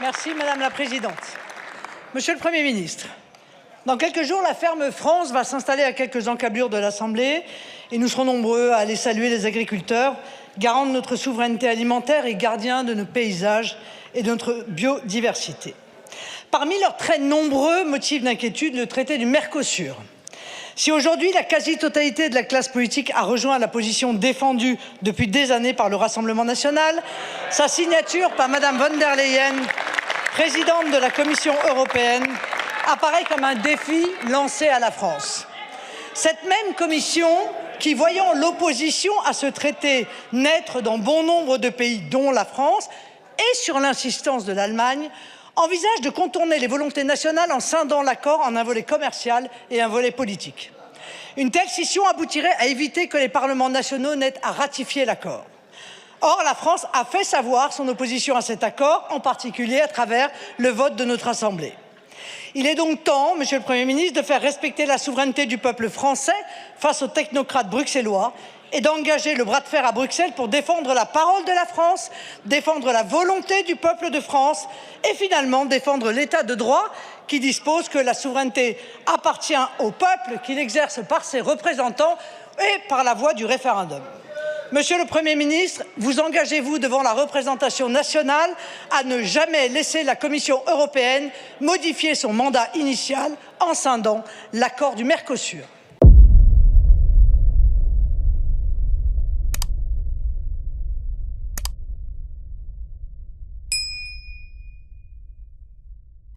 Merci Madame la Présidente. Monsieur le Premier ministre, dans quelques jours, la ferme France va s'installer à quelques encablures de l'Assemblée et nous serons nombreux à aller saluer les agriculteurs, garants de notre souveraineté alimentaire et gardiens de nos paysages et de notre biodiversité. Parmi leurs très nombreux motifs d'inquiétude, le traité du Mercosur. Si aujourd'hui la quasi-totalité de la classe politique a rejoint la position défendue depuis des années par le Rassemblement national, sa signature par Madame von der Leyen, présidente de la Commission européenne, apparaît comme un défi lancé à la France. Cette même commission qui, voyant l'opposition à ce traité naître dans bon nombre de pays, dont la France, et sur l'insistance de l'Allemagne, envisage de contourner les volontés nationales en scindant l'accord en un volet commercial et un volet politique. Une telle scission aboutirait à éviter que les parlements nationaux n'aient à ratifier l'accord. Or, la France a fait savoir son opposition à cet accord, en particulier à travers le vote de notre Assemblée. Il est donc temps, Monsieur le Premier ministre, de faire respecter la souveraineté du peuple français face aux technocrates bruxellois et d'engager le bras de fer à Bruxelles pour défendre la parole de la France, défendre la volonté du peuple de France et finalement défendre l'état de droit qui dispose que la souveraineté appartient au peuple, qu'il exerce par ses représentants et par la voie du référendum. Monsieur le Premier ministre, vous engagez-vous devant la représentation nationale à ne jamais laisser la Commission européenne modifier son mandat initial en scindant l'accord du Mercosur?